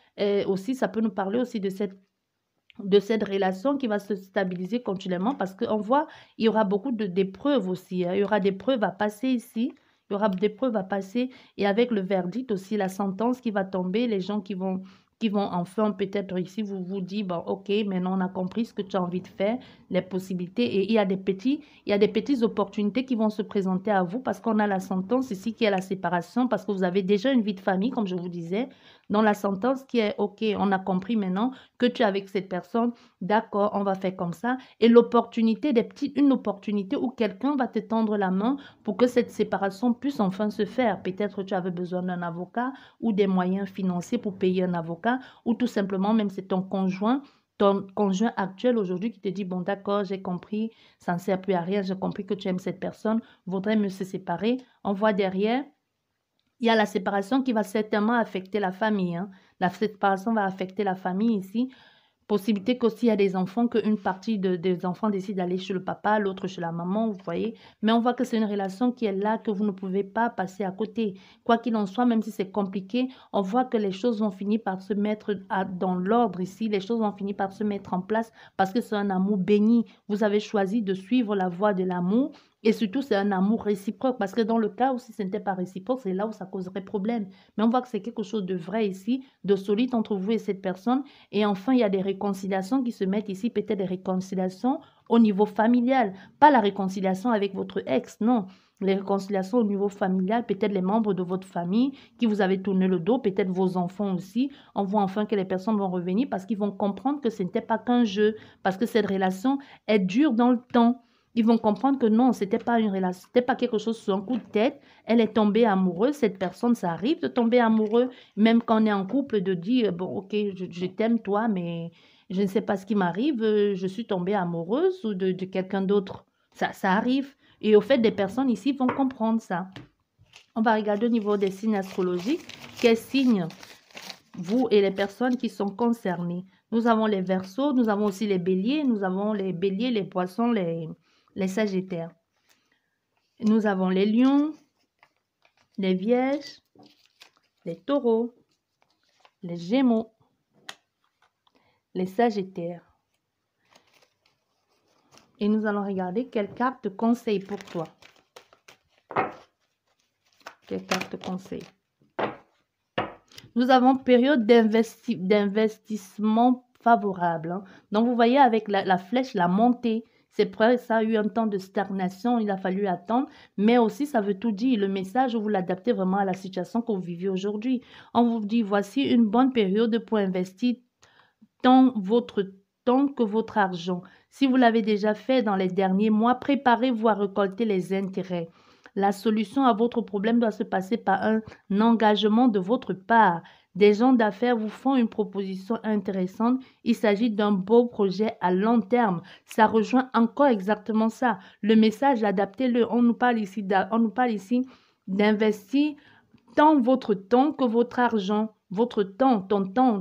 aussi, ça peut nous parler aussi de cette relation qui va se stabiliser continuellement parce qu'on voit, il y aura beaucoup d'épreuves aussi. Hein. Il y aura des preuves à passer ici. Il y aura des preuves à passer et avec le verdict aussi, la sentence qui va tomber, les gens qui vont enfin peut-être ici vous dire, bon, ok, maintenant on a compris ce que tu as envie de faire, les possibilités et il y a des petites opportunités qui vont se présenter à vous parce qu'on a la sentence ici qui est la séparation parce que vous avez déjà une vie de famille, comme je vous disais, dans la sentence qui est, ok, on a compris maintenant que tu es avec cette personne, d'accord, on va faire comme ça. Et l'opportunité, une opportunité où quelqu'un va te tendre la main pour que cette séparation puisse enfin se faire. Peut-être tu avais besoin d'un avocat ou des moyens financiers pour payer un avocat ou tout simplement même c'est ton conjoint actuel aujourd'hui qui te dit, bon d'accord, j'ai compris, ça ne sert plus à rien, j'ai compris que tu aimes cette personne, voudrais me se séparer. On voit derrière, il y a la séparation qui va certainement affecter la famille. Hein. La séparation va affecter la famille ici. Possibilité qu'aussi il y a des enfants, qu'une partie des enfants décide d'aller chez le papa, l'autre chez la maman, vous voyez. Mais on voit que c'est une relation qui est là, que vous ne pouvez pas passer à côté. Quoi qu'il en soit, même si c'est compliqué, on voit que les choses vont finir par se mettre dans l'ordre ici. Les choses vont finir par se mettre en place parce que c'est un amour béni. Vous avez choisi de suivre la voie de l'amour. Et surtout, c'est un amour réciproque parce que dans le cas où si ce n'était pas réciproque, c'est là où ça causerait problème. Mais on voit que c'est quelque chose de vrai ici, de solide entre vous et cette personne. Et enfin, il y a des réconciliations qui se mettent ici, peut-être des réconciliations au niveau familial. Pas la réconciliation avec votre ex, non. Les réconciliations au niveau familial, peut-être les membres de votre famille qui vous avez tourné le dos, peut-être vos enfants aussi. On voit enfin que les personnes vont revenir parce qu'ils vont comprendre que ce n'était pas qu'un jeu, parce que cette relation est dure dans le temps. Ils vont comprendre que non, c'était pas une relation, c'était pas quelque chose sur un coup de tête. Elle est tombée amoureuse. Cette personne, ça arrive de tomber amoureux, même quand on est en couple, de dire, bon, ok, je t'aime toi, mais je ne sais pas ce qui m'arrive, je suis tombée amoureuse ou de quelqu'un d'autre. Ça arrive. Et au fait, des personnes ici vont comprendre ça. On va regarder au niveau des signes astrologiques. Quels signes, vous et les personnes qui sont concernées? Nous avons les Verseaux, nous avons aussi les Béliers, nous avons les Béliers, les Poissons, les Sagittaires. Nous avons les Lions, les Vierges, les Taureaux, les Gémeaux, les Sagittaires. Et nous allons regarder quelle carte conseille pour toi. Quelle carte conseille? Nous avons période d'investissement favorable. Hein. Donc, vous voyez avec la flèche, la montée. C'est vrai, ça a eu un temps de stagnation, il a fallu attendre, mais aussi ça veut tout dire. Le message, vous l'adaptez vraiment à la situation que vous vivez aujourd'hui. On vous dit, voici une bonne période pour investir tant votre temps que votre argent. Si vous l'avez déjà fait dans les derniers mois, préparez-vous à récolter les intérêts. La solution à votre problème doit se passer par un engagement de votre part. Des gens d'affaires vous font une proposition intéressante. Il s'agit d'un beau projet à long terme. Ça rejoint encore exactement ça. Le message, adaptez-le. On nous parle ici d'investir tant votre temps que votre argent. Votre temps,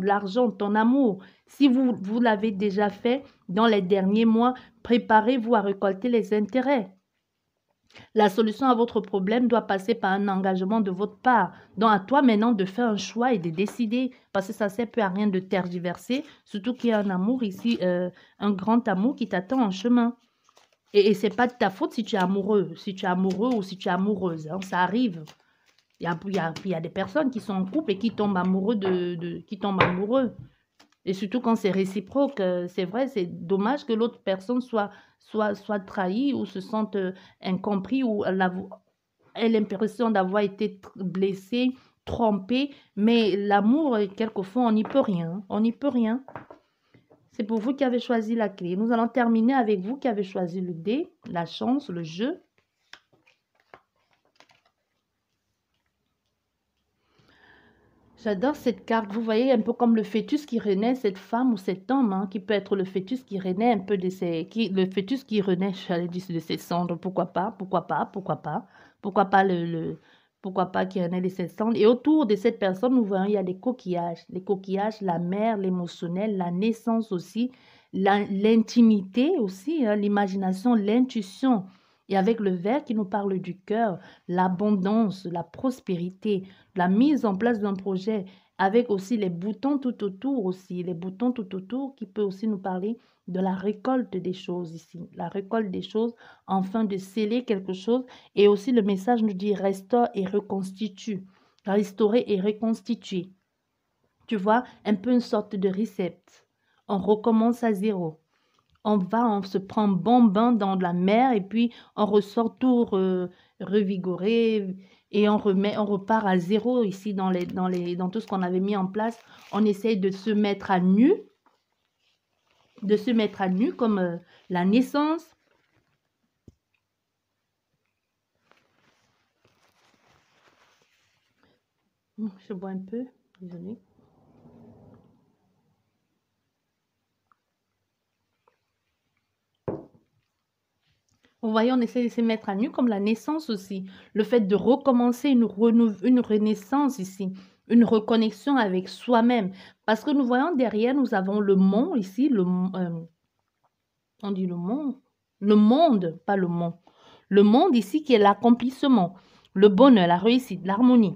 l'argent, ton amour. Si vous l'avez déjà fait dans les derniers mois, préparez-vous à récolter les intérêts. La solution à votre problème doit passer par un engagement de votre part. Donc, à toi maintenant de faire un choix et de décider, parce que ça ne sert plus à rien de tergiverser, surtout qu'il y a un amour ici, un grand amour qui t'attend en chemin. Et ce n'est pas de ta faute si tu es amoureux, ou si tu es amoureuse, hein, ça arrive. Il y a des personnes qui sont en couple et qui tombent amoureux qui tombent amoureux. Et surtout quand c'est réciproque, c'est vrai, c'est dommage que l'autre personne soit trahie ou se sente incompris ou elle ait l'impression d'avoir été blessée, trompée. Mais l'amour, quelquefois, on n'y peut rien. On n'y peut rien. C'est pour vous qui avez choisi la clé. Nous allons terminer avec vous qui avez choisi le dé, la chance, le jeu. J'adore cette carte. Vous voyez un peu comme le fœtus qui renaît, cette femme ou cet homme, hein, qui peut être le fœtus qui renaît un peu de ses... le fœtus qui renaît, j'allais dire, de ses cendres. Pourquoi pas? Pourquoi pas? Pourquoi pas? Pourquoi pas pourquoi pas qui renaît de ses cendres? Et autour de cette personne, nous voyons, il y a des coquillages. Les coquillages, la mer, l'émotionnel, la naissance aussi, l'intimité aussi, hein, l'imagination, l'intuition. Et avec le vert qui nous parle du cœur, l'abondance, la prospérité, la mise en place d'un projet avec aussi les boutons tout autour aussi, les boutons tout autour qui peut aussi nous parler de la récolte des choses ici, la récolte des choses, enfin de sceller quelque chose. Et aussi le message nous dit restaure et reconstitue, restaurer et reconstituer. Tu vois, un peu une sorte de reset. On recommence à zéro. On se prend bon bain dans la mer et puis on ressort tout revigoré et on repart à zéro ici dans tout ce qu'on avait mis en place. On essaye de se mettre à nu, comme la naissance. Je bois un peu, désolée. Vous voyez, on essaie de se mettre à nu comme la naissance aussi. Le fait de recommencer une renaissance ici, une reconnexion avec soi-même. Parce que nous voyons derrière, nous avons le monde ici, on dit le monde, pas le monde. Le monde ici qui est l'accomplissement, le bonheur, la réussite, l'harmonie.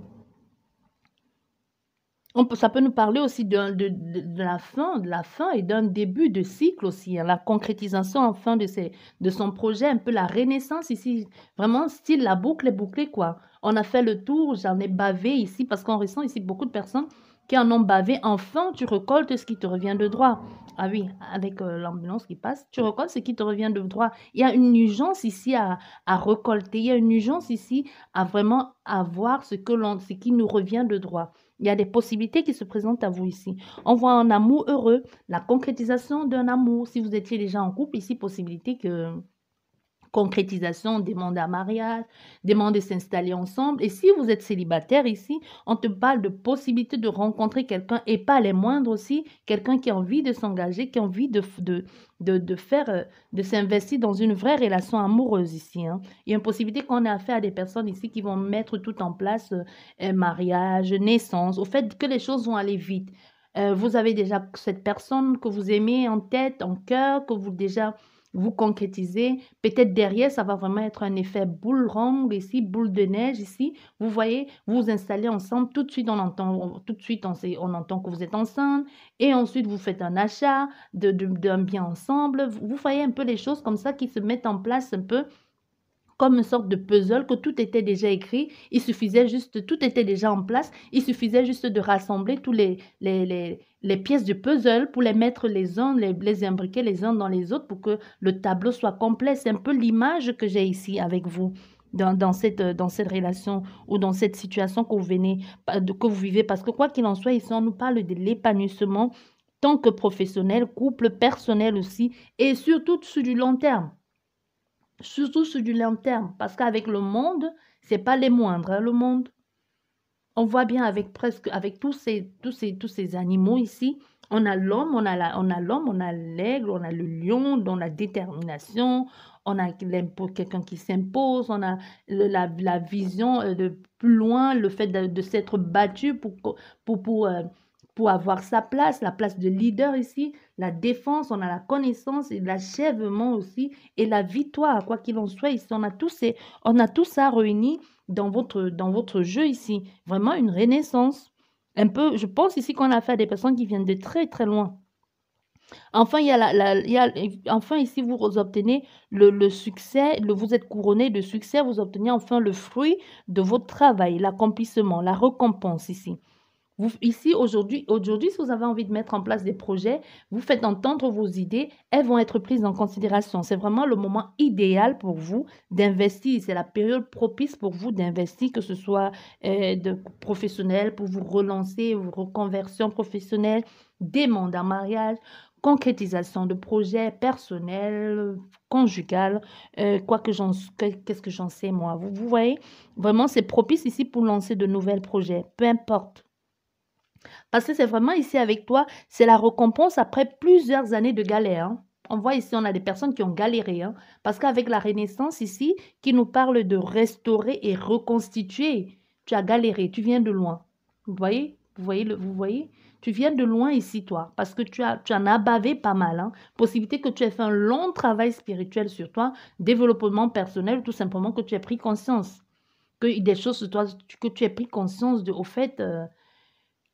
Ça peut nous parler aussi de la fin et d'un début de cycle aussi, hein, la concrétisation enfin de son projet, un peu la renaissance ici, vraiment style la boucle est bouclée quoi. On a fait le tour, j'en ai bavé ici parce qu'on ressent ici beaucoup de personnes qui en ont bavé. Enfin, tu récoltes ce qui te revient de droit. Ah oui, avec l'ambulance qui passe, tu récoltes ce qui te revient de droit. Il y a une urgence ici à récolter, il y a une urgence ici à vraiment avoir ce qui nous revient de droit. Il y a des possibilités qui se présentent à vous ici. On voit un amour heureux, la concrétisation d'un amour. Si vous étiez déjà en couple, ici, possibilité que Concrétisation, demande un mariage, demande de s'installer ensemble. Et si vous êtes célibataire ici, on te parle de possibilité de rencontrer quelqu'un et pas les moindres aussi, quelqu'un qui a envie de s'engager, qui a envie de faire, de s'investir dans une vraie relation amoureuse ici, hein. Il y a une possibilité qu'on ait affaire à des personnes ici qui vont mettre tout en place, un mariage, naissance, au fait que les choses vont aller vite. Vous avez déjà cette personne que vous aimez en tête, en cœur, que vous déjà vous concrétisez. Peut-être derrière, ça va vraiment être un effet boule ronde ici, boule de neige ici. Vous voyez, vous vous installez ensemble. Tout de suite, tout de suite, on entend que vous êtes ensemble. Et ensuite, vous faites un achat d'un bien ensemble. Vous voyez un peu les choses comme ça qui se mettent en place un peu comme une sorte de puzzle, que tout était déjà écrit, il suffisait juste, tout était déjà en place, il suffisait juste de rassembler tous les pièces du puzzle pour les mettre les imbriquer les uns dans les autres pour que le tableau soit complet. C'est un peu l'image que j'ai ici avec vous dans cette relation ou dans cette situation que que vous vivez. Parce que quoi qu'il en soit, ici, on nous parle de l'épanouissement tant que professionnel, couple, personnel aussi, et surtout sur du long terme. Surtout sur du long terme, parce qu'avec le monde, c'est pas les moindres, hein, le monde. On voit bien avec tous ces animaux ici. On a l'homme, on a l'aigle, on a le lion, dans la détermination, on a quelqu'un qui s'impose, on a la vision de plus loin, le fait de s'être battu pour avoir sa place, la place de leader ici, la défense, on a la connaissance et l'achèvement aussi, et la victoire, quoi qu'il en soit, ici, on a tout ça réuni dans votre jeu ici. Vraiment une renaissance. Un peu, je pense ici qu'on a affaire à des personnes qui viennent de très, très loin. Enfin, enfin ici, vous obtenez le succès, vous êtes couronné de succès, vous obtenez enfin le fruit de votre travail, l'accomplissement, la récompense ici. Ici, aujourd'hui, si vous avez envie de mettre en place des projets, vous faites entendre vos idées, elles vont être prises en considération. C'est vraiment le moment idéal pour vous d'investir. C'est la période propice pour vous d'investir, que ce soit de professionnel, pour vous relancer, vos reconversions professionnelles, demande en mariage, concrétisation de projets personnels, conjugal, qu'est-ce que j'en sais moi. Vous voyez, vraiment, c'est propice ici pour lancer de nouveaux projets, peu importe. Parce que c'est vraiment ici avec toi, c'est la récompense après plusieurs années de galère, hein. On voit ici, on a des personnes qui ont galéré, hein, parce qu'avec la Renaissance ici, qui nous parle de restaurer et reconstituer, tu as galéré, tu viens de loin. Vous voyez? Vous voyez? Tu viens de loin ici, toi, parce que tu en as bavé pas mal, hein. Possibilité que tu aies fait un long travail spirituel sur toi, développement personnel, tout simplement que tu aies pris conscience, que des choses sur toi, que tu aies pris conscience au fait,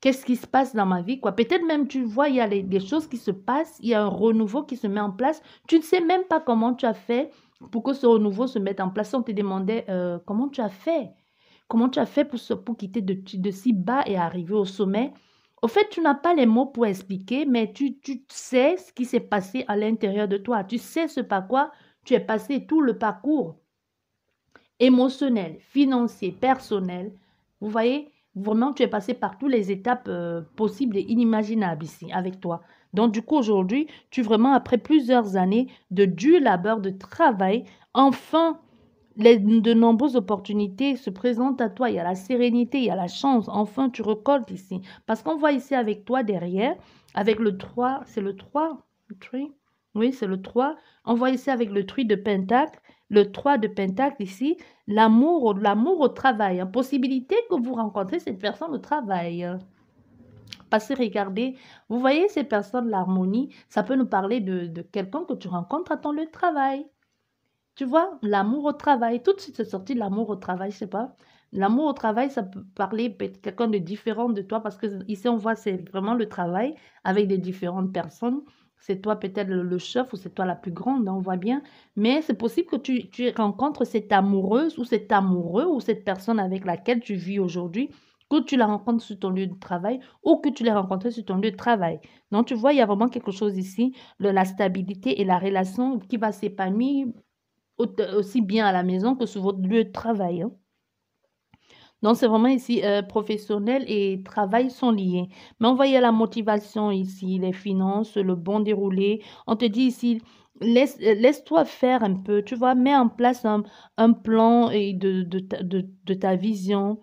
qu'est-ce qui se passe dans ma vie, quoi? Peut-être même, tu vois, il y a des choses qui se passent, il y a un renouveau qui se met en place. Tu ne sais même pas comment tu as fait pour que ce renouveau se mette en place. On te demandait comment tu as fait. Comment tu as fait pour quitter de si bas et arriver au sommet? Au fait, tu n'as pas les mots pour expliquer, mais tu sais ce qui s'est passé à l'intérieur de toi. Tu sais ce par quoi tu es passé, tout le parcours émotionnel, financier, personnel. Vous voyez, vraiment, tu es passé par toutes les étapes possibles et inimaginables ici avec toi. Donc, du coup, aujourd'hui, vraiment, après plusieurs années de dur labeur, de travail, enfin, de nombreuses opportunités se présentent à toi. Il y a la sérénité, il y a la chance. Enfin, tu récoltes ici. Parce qu'on voit ici avec toi derrière, avec le 3, c'est le 3, le 3? Oui, c'est le 3. On voit ici avec le 3 de Pentacle, le 3 de Pentacle ici, l'amour au travail, hein. Possibilité que vous rencontrez cette personne au travail, hein. Passez, regardez. Vous voyez ces personnes, l'harmonie, ça peut nous parler de quelqu'un que tu rencontres à ton lieu de travail. Tu vois, l'amour au travail. Tout de suite, c'est sorti l'amour au travail, je sais pas. L'amour au travail, ça peut parler de quelqu'un de différent de toi parce que ici, on voit, c'est vraiment le travail avec des différentes personnes. C'est toi peut-être le chef ou c'est toi la plus grande, hein, on voit bien. Mais c'est possible que tu rencontres cette amoureuse ou cet amoureux ou cette personne avec laquelle tu vis aujourd'hui, que tu la rencontres sur ton lieu de travail ou que tu l'as rencontrée sur ton lieu de travail. Donc, tu vois, il y a vraiment quelque chose ici, la stabilité et la relation qui va s'épanouir aussi bien à la maison que sur votre lieu de travail, hein. Donc, c'est vraiment ici, professionnel et travail sont liés. Mais on voit, il y a la motivation ici, les finances, le bon déroulé. On te dit ici, Laisse-toi faire un peu, tu vois, mets en place un plan et de ta vision,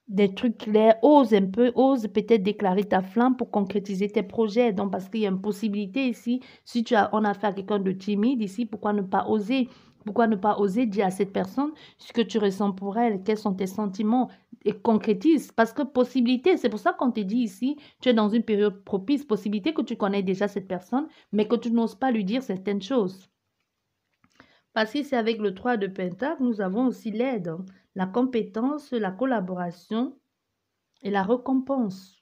des trucs clairs, ose un peu, ose peut-être déclarer ta flamme pour concrétiser tes projets. Donc, parce qu'il y a une possibilité ici, si tu as, on a affaire à quelqu'un de timide ici, pourquoi ne pas oser? Pourquoi ne pas oser dire à cette personne ce que tu ressens pour elle, quels sont tes sentiments et concrétise. Parce que possibilité, c'est pour ça qu'on te dit ici, tu es dans une période propice, possibilité que tu connais déjà cette personne, mais que tu n'oses pas lui dire certaines choses. Parce que c'est avec le 3 de Pentacle, nous avons aussi l'aide, hein, la compétence, la collaboration et la récompense.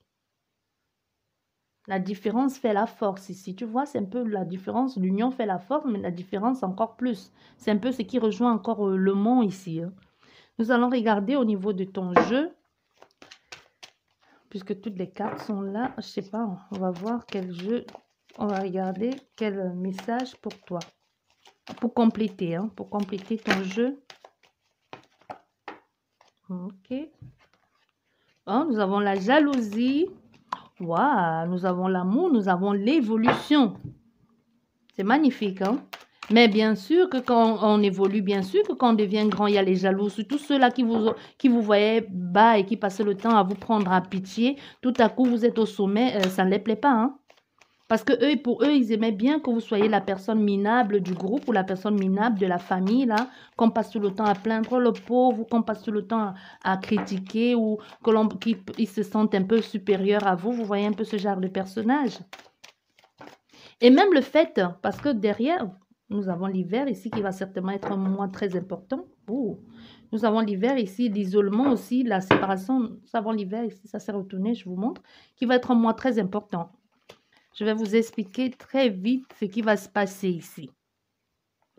La différence fait la force ici. Tu vois, c'est un peu la différence. L'union fait la force, mais la différence encore plus. C'est un peu ce qui rejoint encore le mont ici, hein. Nous allons regarder au niveau de ton jeu, puisque toutes les cartes sont là. Je sais pas, on va voir quel jeu. On va regarder quel message pour toi. Pour compléter, hein, pour compléter ton jeu. Ok. Oh, nous avons la jalousie. Waouh, nous avons l'amour, nous avons l'évolution. C'est magnifique, hein? Mais bien sûr que quand on évolue, bien sûr que quand on devient grand, il y a les jaloux. Surtout ceux-là qui vous voyaient bas et qui passaient le temps à vous prendre à pitié. Tout à coup, vous êtes au sommet, ça ne les plaît pas, hein? Parce que eux, pour eux, ils aimaient bien que vous soyez la personne minable du groupe ou la personne minable de la famille, là, qu'on passe tout le temps à plaindre le pauvre, ou qu'on passe tout le temps à critiquer, ou qu'ils se sentent un peu supérieurs à vous. Vous voyez un peu ce genre de personnage. Et même le fait, parce que derrière, nous avons l'hiver ici qui va certainement être un mois très important. Ouh. Nous avons l'hiver ici, l'isolement aussi, la séparation. Nous avons l'hiver ici, ça s'est retourné, je vous montre, qui va être un mois très important. Je vais vous expliquer très vite ce qui va se passer ici.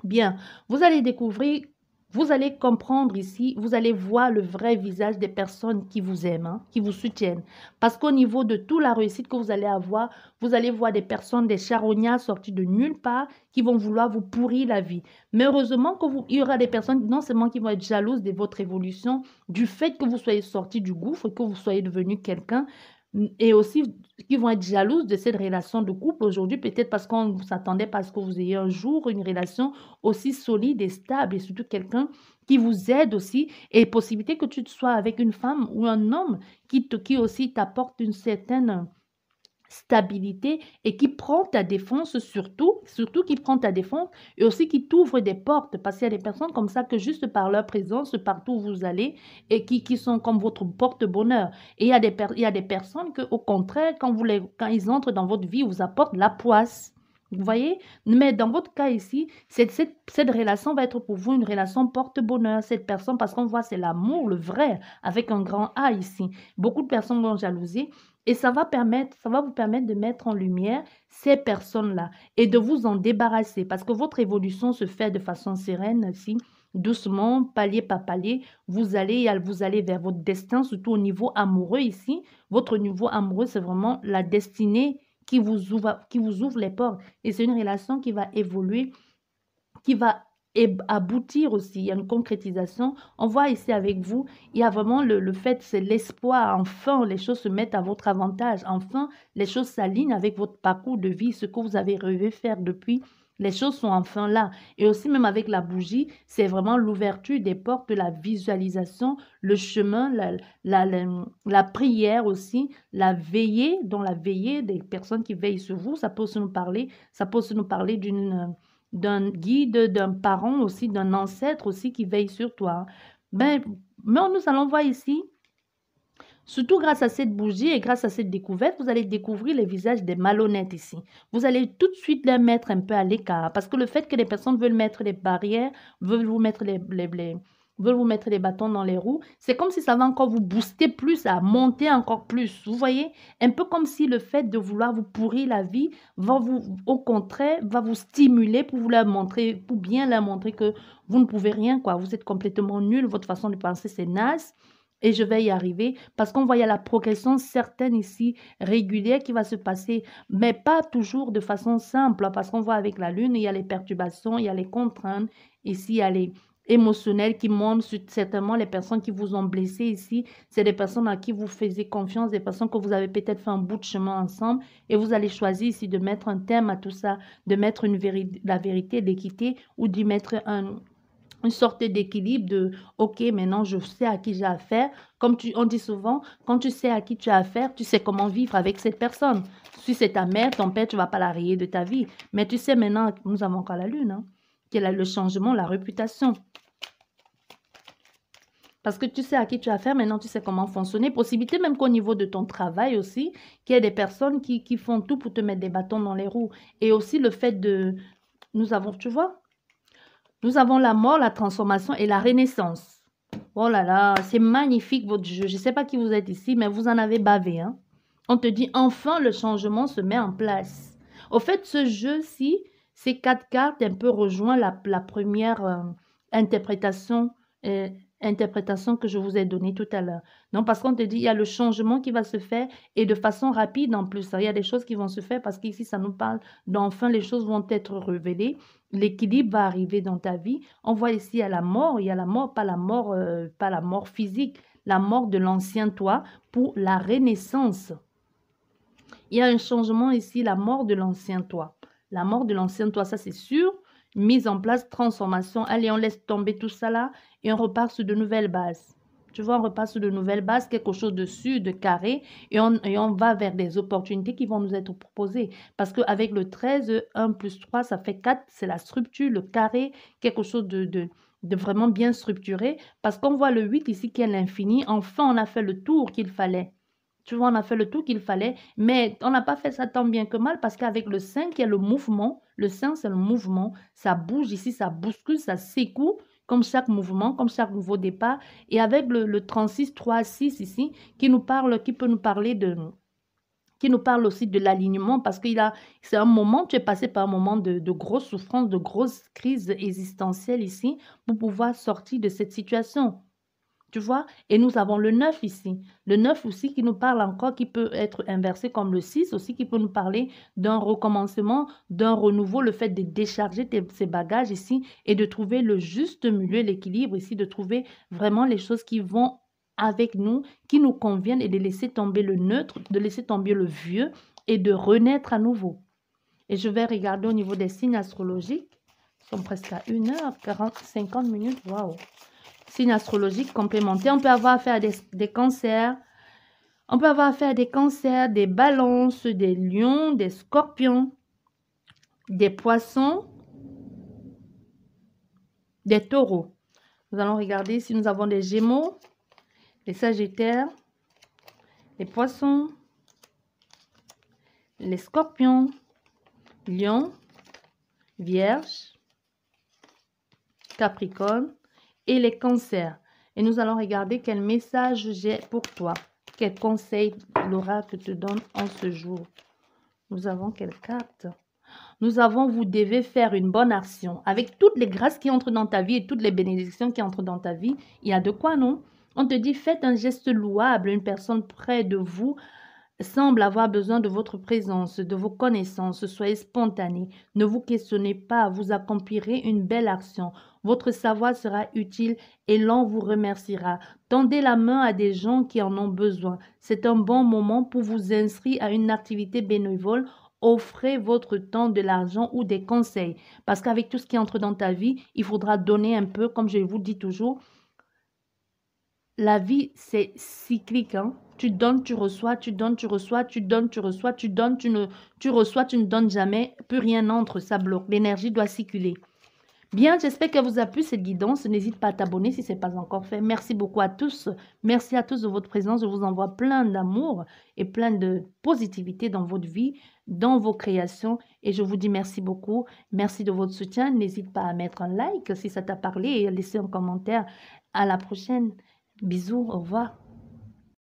Bien, vous allez découvrir, vous allez comprendre ici, vous allez voir le vrai visage des personnes qui vous aiment, hein, qui vous soutiennent. Parce qu'au niveau de toute la réussite que vous allez avoir, vous allez voir des personnes, des charognards sortis de nulle part qui vont vouloir vous pourrir la vie. Mais heureusement il y aura des personnes non seulement qui vont être jalouses de votre évolution, du fait que vous soyez sorti du gouffre, que vous soyez devenu quelqu'un, et aussi qui vont être jalouses de cette relation de couple aujourd'hui, peut-être parce qu'on ne s'attendait pas à ce que vous ayez un jour une relation aussi solide et stable, et surtout quelqu'un qui vous aide aussi, et possibilité que tu sois avec une femme ou un homme qui aussi t'apporte une certaine stabilité et qui prend ta défense surtout qui prend ta défense et aussi qui t'ouvre des portes parce qu'il y a des personnes comme ça que juste par leur présence partout où vous allez et qui sont comme votre porte-bonheur. Et il y a des personnes que au contraire quand ils entrent dans votre vie, vous apportent la poisse. Vous voyez? Mais dans votre cas ici, cette relation va être pour vous une relation porte-bonheur. Cette personne, parce qu'on voit, c'est l'amour, le vrai, avec un grand A ici. Beaucoup de personnes vont jalouser et ça va vous permettre de mettre en lumière ces personnes-là et de vous en débarrasser parce que votre évolution se fait de façon sereine ici, doucement, palier par palier. Vous allez vers votre destin, surtout au niveau amoureux ici. Votre niveau amoureux, c'est vraiment la destinée qui vous ouvre les portes. Et c'est une relation qui va évoluer, qui va aboutir aussi. Il y a une concrétisation. On voit ici avec vous, il y a vraiment le fait, c'est l'espoir. Enfin, les choses se mettent à votre avantage. Enfin, les choses s'alignent avec votre parcours de vie, ce que vous avez rêvé faire depuis. Les choses sont enfin là. Et aussi, même avec la bougie, c'est vraiment l'ouverture des portes, la visualisation, le chemin, la prière aussi, la veillée, dont la veillée des personnes qui veillent sur vous. Ça peut aussi nous parler d'un guide, d'un parent aussi, d'un ancêtre aussi qui veille sur toi. Ben, mais nous allons voir ici, surtout grâce à cette bougie et grâce à cette découverte, vous allez découvrir les visages des malhonnêtes ici. Vous allez tout de suite les mettre un peu à l'écart parce que le fait que les personnes veulent mettre des barrières, veulent vous mettre veulent vous mettre des bâtons dans les roues, c'est comme si ça va encore vous booster plus, à monter encore plus. Vous voyez? Un peu comme si le fait de vouloir vous pourrir la vie au contraire, va vous stimuler pour vous la montrer, pour bien la montrer que vous ne pouvez rien, quoi. Vous êtes complètement nul, votre façon de penser, c'est naze. Et je vais y arriver parce qu'on voit il y a la progression certaine ici, régulière qui va se passer, mais pas toujours de façon simple, parce qu'on voit avec la Lune, il y a les perturbations, il y a les contraintes, ici émotionnelles qui montent sur certainement les personnes qui vous ont blessé ici. C'est des personnes à qui vous faisiez confiance, des personnes que vous avez peut-être fait un bout de chemin ensemble et vous allez choisir ici de mettre un terme à tout ça, de mettre la vérité, l'équité ou d'y mettre une sorte d'équilibre de OK, maintenant je sais à qui j'ai affaire. Comme on dit souvent, quand tu sais à qui tu as affaire, tu sais comment vivre avec cette personne. Si c'est ta mère, ton père, tu ne vas pas la rayer de ta vie. Mais tu sais maintenant, nous avons encore la lune, hein, qu'il y a le changement, la réputation. Parce que tu sais à qui tu as affaire, maintenant tu sais comment fonctionner. Possibilité même qu'au niveau de ton travail aussi, qu'il y ait des personnes qui font tout pour te mettre des bâtons dans les roues. Et aussi le fait de... Nous avons, tu vois, nous avons la mort, la transformation et la renaissance. Oh là là, c'est magnifique votre jeu. Je ne sais pas qui vous êtes ici, mais vous en avez bavé, hein. On te dit enfin le changement se met en place. Au fait, ce jeu-ci, ces 4 cartes un peu rejoint la première interprétation, euh, interprétation que je vous ai donnée tout à l'heure. Non, parce qu'on te dit il y a le changement qui va se faire et de façon rapide en plus. Il y a des choses qui vont se faire parce qu'ici, ça nous parle d'enfin les choses vont être révélées. L'équilibre va arriver dans ta vie. On voit ici, il y a la mort, pas la mort physique, la mort de l'ancien toi pour la renaissance. Il y a un changement ici, la mort de l'ancien toi. La mort de l'ancien toi, ça c'est sûr. Mise en place, transformation. Allez, on laisse tomber tout ça là et on repart sur de nouvelles bases. Tu vois, on repart sur de nouvelles bases, quelque chose de sûr, de carré, et on va vers des opportunités qui vont nous être proposées. Parce qu'avec le 13, 1 plus 3, ça fait 4, c'est la structure, le carré, quelque chose de vraiment bien structuré. Parce qu'on voit le 8 ici qui est l'infini. Enfin, on a fait le tour qu'il fallait. Tu vois, on a fait le tour qu'il fallait, mais on n'a pas fait ça tant bien que mal parce qu'avec le 5, il y a le mouvement. Le 5, c'est le mouvement. Ça bouge ici, ça bouscule, ça secoue, comme chaque mouvement, comme chaque nouveau départ. Et avec le 36, 3, 6 ici, qui peut nous parler qui nous parle aussi de l'alignement parce c'est un moment, tu es passé par un moment de grosse souffrance, de grosse crise existentielle ici pour pouvoir sortir de cette situation. Tu vois? Et nous avons le 9 ici. Le 9 aussi qui nous parle encore, qui peut être inversé comme le 6 aussi, qui peut nous parler d'un recommencement, d'un renouveau, le fait de décharger ces bagages ici et de trouver le juste milieu, l'équilibre ici, de trouver vraiment les choses qui vont avec nous, qui nous conviennent et de laisser tomber le neutre, de laisser tomber le vieux et de renaître à nouveau. Et je vais regarder au niveau des signes astrologiques. Ils sont presque à 1h40, 50 minutes. Waouh! Signes astrologiques complémentaires. On peut avoir affaire à des cancers. On peut avoir affaire à des cancers, des balances, des lions, des scorpions, des poissons, des taureaux. Nous allons regarder si nous avons des gémeaux, les sagittaires, les poissons, les scorpions, lions, vierges, capricorne et les cancers. Et nous allons regarder quel message j'ai pour toi. Quel conseil l'oracle te donne en ce jour. Nous avons quelle carte? Nous avons, vous devez faire une bonne action. Avec toutes les grâces qui entrent dans ta vie et toutes les bénédictions qui entrent dans ta vie, il y a de quoi, non? On te dit, faites un geste louable. Une personne près de vous semble avoir besoin de votre présence, de vos connaissances. Soyez spontané. Ne vous questionnez pas. Vous accomplirez une belle action. Votre savoir sera utile et l'on vous remerciera. Tendez la main à des gens qui en ont besoin. C'est un bon moment pour vous inscrire à une activité bénévole. Offrez votre temps, de l'argent ou des conseils. Parce qu'avec tout ce qui entre dans ta vie, il faudra donner un peu, comme je vous dis toujours. La vie, c'est cyclique, hein? Tu donnes, tu reçois, tu donnes, tu reçois, tu donnes, tu reçois, tu donnes, tu reçois, tu ne donnes jamais. Plus rien n'entre, ça bloque. L'énergie doit circuler. Bien, j'espère qu'elle vous a plu cette guidance. N'hésite pas à t'abonner si ce n'est pas encore fait. Merci beaucoup à tous. Merci à tous de votre présence. Je vous envoie plein d'amour et plein de positivité dans votre vie, dans vos créations. Et je vous dis merci beaucoup. Merci de votre soutien. N'hésite pas à mettre un like si ça t'a parlé et à laisser un commentaire. À la prochaine. Bisous. Au revoir.